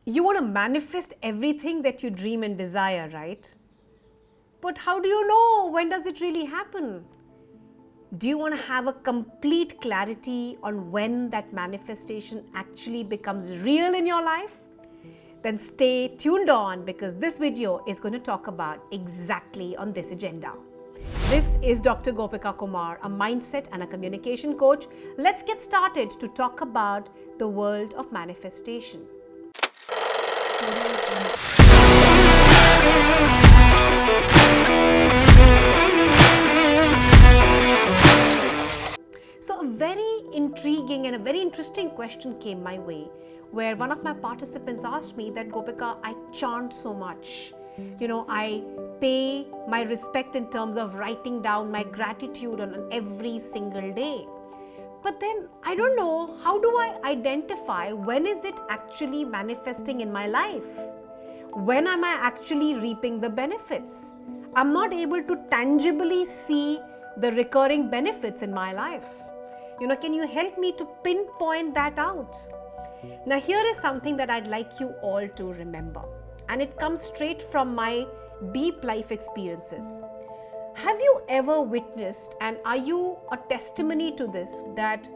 You want to manifest everything that you dream and desire, right? But how do you know when does it really happen? Do you want to have a complete clarity on when that manifestation actually becomes real in your life? Then stay tuned on, because this video is going to talk about exactly on this agenda. This is Dr. Gopika Kumar, a mindset and a communication coach. Let's get started to talk about the world of manifestation. So a very intriguing and a very interesting question came my way, where one of my participants asked me that, Gopika, I chant so much. I pay my respect in terms of writing down my gratitude on every single day. But then I don't know, how do I identify when is it actually manifesting in my life? When am I actually reaping the benefits? I'm not able to tangibly see the recurring benefits in my life. Can you help me to pinpoint that out? Now, here is something that I'd like you all to remember, and it comes straight from my deep life experiences. Have you ever witnessed, and are you a testimony to this, that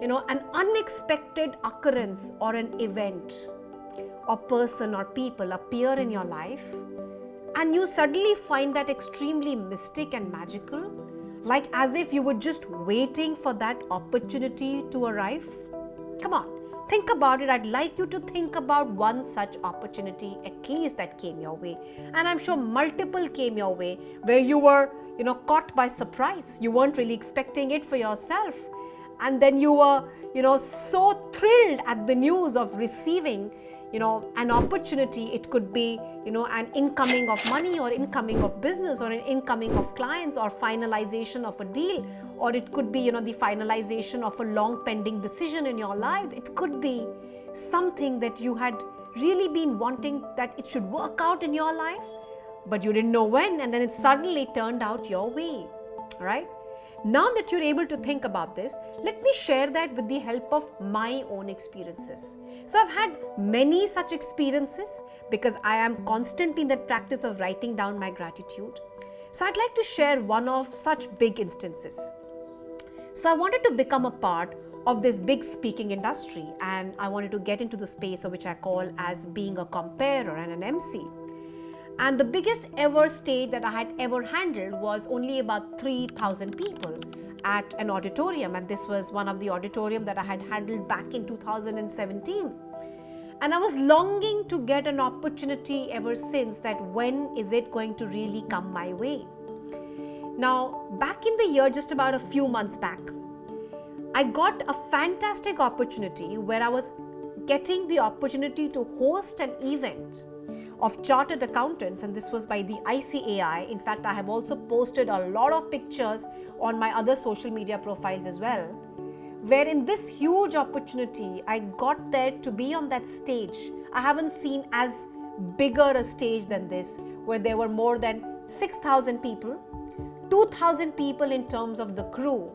an unexpected occurrence or an event or person or people appear in your life and you suddenly find that extremely mystic and magical, like as if you were just waiting for that opportunity to arrive? Come on, think about it. I'd like you to think about one such opportunity at least that came your way. And I'm sure multiple came your way where you were, caught by surprise. You weren't really expecting it for yourself. And then you were, so thrilled at the news of receiving, an opportunity. It could be, an incoming of money or incoming of business or an incoming of clients or finalization of a deal, or it could be, the finalization of a long pending decision in your life. It could be something that you had really been wanting that it should work out in your life, but you didn't know when, and then it suddenly turned out your way, right? Now that you're able to think about this, let me share that with the help of my own experiences. So I've had many such experiences because I am constantly in that practice of writing down my gratitude. So I'd like to share one of such big instances. So I wanted to become a part of this big speaking industry, and I wanted to get into the space of which I call as being a comparer and an MC. And the biggest ever stage that I had ever handled was only about 3,000 people at an auditorium. And this was one of the auditorium that I had handled back in 2017. And I was longing to get an opportunity ever since, that when is it going to really come my way? Now, back in the year, just about a few months back, I got a fantastic opportunity where I was getting the opportunity to host an event of chartered accountants, and this was by the ICAI. In fact, I have also posted a lot of pictures on my other social media profiles as well, where in this huge opportunity, I got there to be on that stage. I haven't seen as bigger a stage than this, where there were more than 6,000 people, 2,000 people in terms of the crew,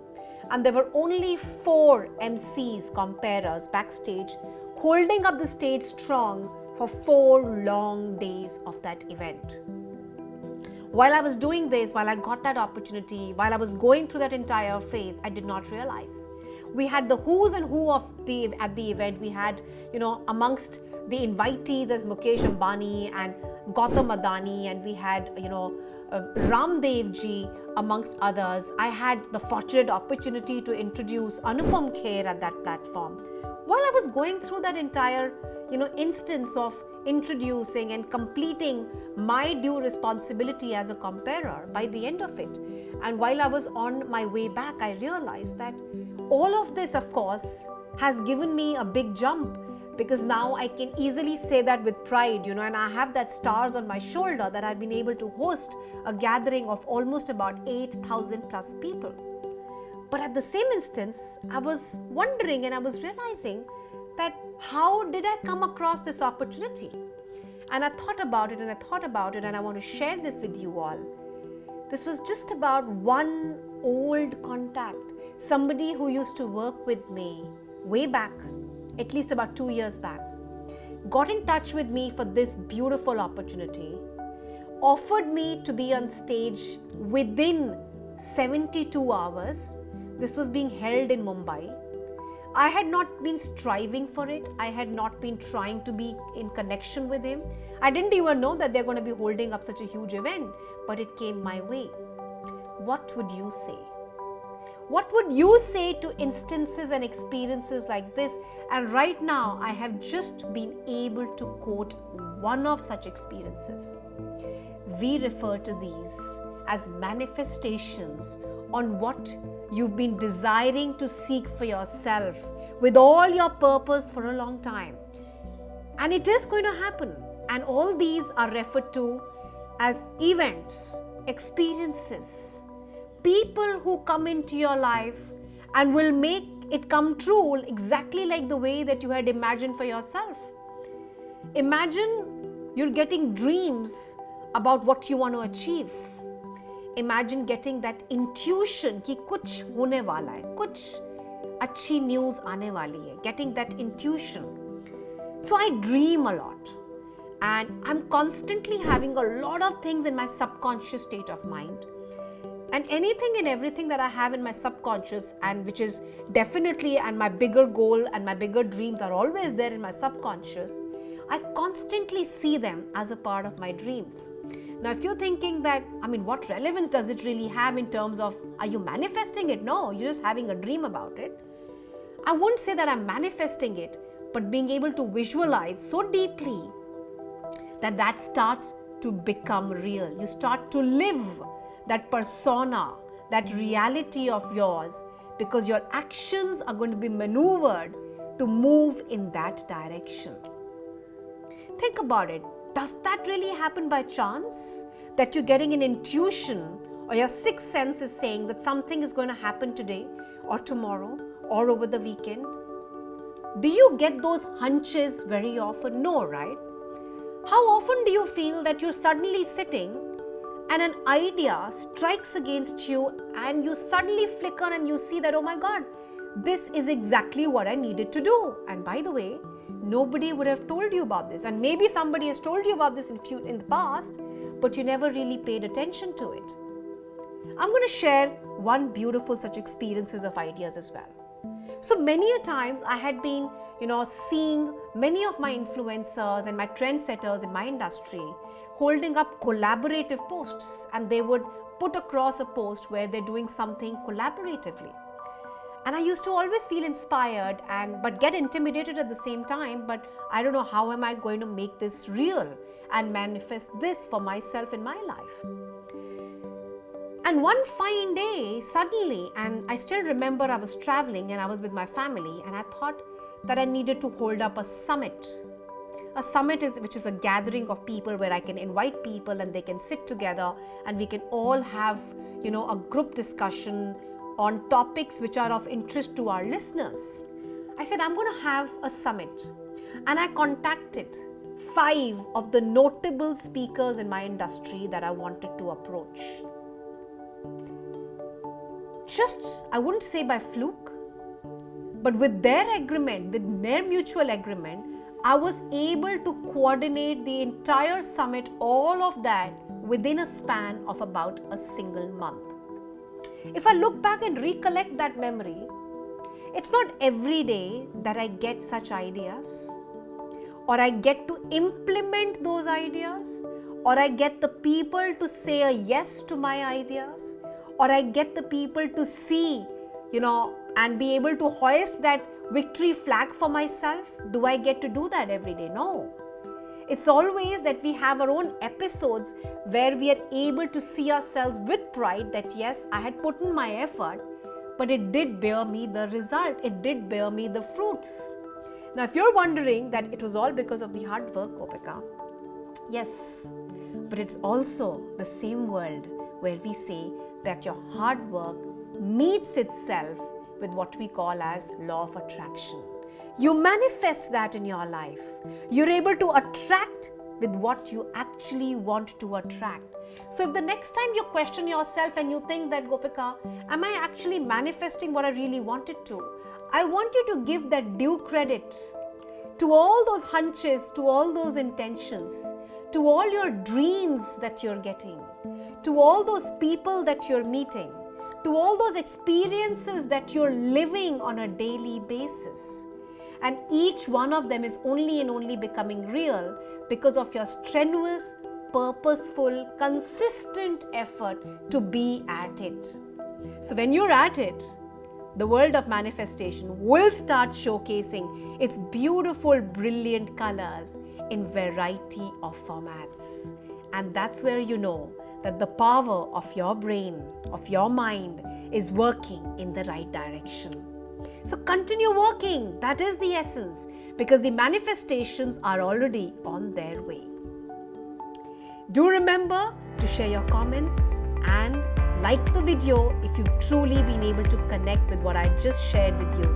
and there were only 4 MCs, comparers, backstage, holding up the stage strong for 4 long days of that event. While I was doing this, while I got that opportunity, while I was going through that entire phase, I did not realize. We had the who's and who at the event. We had, amongst the invitees as Mukesh Ambani and Gautam Adani, and we had, Ramdev ji amongst others. I had the fortunate opportunity to introduce Anupam Kher at that platform. While I was going through that entire instance of introducing and completing my due responsibility as a comparer by the end of it, and while I was on my way back, I realized that all of this, of course, has given me a big jump, because now I can easily say that with pride, and I have that stars on my shoulder that I've been able to host a gathering of almost about 8,000 plus people. But at the same instance, I was wondering and I was realizing that how did I come across this opportunity? And I thought about it and I want to share this with you all. This was just about one old contact, somebody who used to work with me way back, at least about 2 years back. got in touch with me for this beautiful opportunity, offered me to be on stage within 72 hours. This was being held in Mumbai. I had not been striving for it. I had not been trying to be in connection with him. I didn't even know that they're going to be holding up such a huge event, but it came my way. What would you say? What would you say to instances and experiences like this? And right now, I have just been able to quote one of such experiences. We refer to these as manifestations on what you've been desiring to seek for yourself with all your purpose for a long time. And it is going to happen. And all these are referred to as events, experiences, people who come into your life and will make it come true exactly like the way that you had imagined for yourself. Imagine you're getting dreams about what you want to achieve. Imagine getting that intuition कि कुछ होने वाला है, कुछ अच्छी news आने वाली है, getting that intuition. So I dream a lot and I'm constantly having a lot of things in my subconscious state of mind. And anything and everything that I have in my subconscious, and which is definitely, and my bigger goal and my bigger dreams are always there in my subconscious, I constantly see them as a part of my dreams. Now, if you're thinking that, what relevance does it really have in terms of, are you manifesting it? No, you're just having a dream about it. I won't say that I'm manifesting it, but being able to visualize so deeply that starts to become real. You start to live that persona, that reality of yours, because your actions are going to be maneuvered to move in that direction. Think about it. Does that really happen by chance? That you're getting an intuition or your sixth sense is saying that something is going to happen today or tomorrow or over the weekend? Do you get those hunches very often? No, right? How often do you feel that you're suddenly sitting and an idea strikes against you and you suddenly flicker and you see that, oh my God, this is exactly what I needed to do. And by the way, nobody would have told you about this. And maybe somebody has told you about this in the past, but you never really paid attention to it. I'm going to share one beautiful such experiences of ideas as well. So many a times I had been, seeing many of my influencers and my trendsetters in my industry holding up collaborative posts, and they would put across a post where they're doing something collaboratively. And I used to always feel inspired but get intimidated at the same time. But I don't know, how am I going to make this real and manifest this for myself in my life? And one fine day, suddenly, and I still remember I was traveling and I was with my family, and I thought that I needed to hold up a summit. A summit which is a gathering of people where I can invite people and they can sit together and we can all have, a group discussion on topics which are of interest to our listeners. I said, I'm going to have a summit. And I contacted 5 of the notable speakers in my industry that I wanted to approach. Just, I wouldn't say by fluke, but with their agreement, with their mutual agreement, I was able to coordinate the entire summit, all of that, within a span of about a single month. If I look back and recollect that memory, it's not every day that I get such ideas, or I get to implement those ideas, or I get the people to say a yes to my ideas, or I get the people to see, and be able to hoist that victory flag for myself. Do I get to do that every day? No. It's always that we have our own episodes where we are able to see ourselves with pride that yes, I had put in my effort, but it did bear me the result. It did bear me the fruits. Now, if you're wondering that it was all because of the hard work, Gopika, yes, but it's also the same world where we say that your hard work meets itself with what we call as law of attraction. You manifest that in your life. You're able to attract with what you actually want to attract. So if the next time you question yourself and you think that, Gopika, am I actually manifesting what I really wanted to? I want you to give that due credit to all those hunches, to all those intentions, to all your dreams that you're getting, to all those people that you're meeting, to all those experiences that you're living on a daily basis. And each one of them is only and only becoming real because of your strenuous, purposeful, consistent effort to be at it. So when you're at it, the world of manifestation will start showcasing its beautiful, brilliant colors in variety of formats. And that's where you know that the power of your brain, of your mind, is working in the right direction. So continue working. That is the essence, because the manifestations are already on their way. Do remember to share your comments and like the video if you've truly been able to connect with what I just shared with you.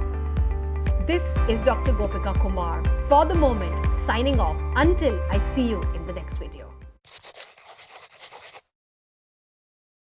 This is Dr. Gopika Kumar, for the moment, signing off until I see you in the next video.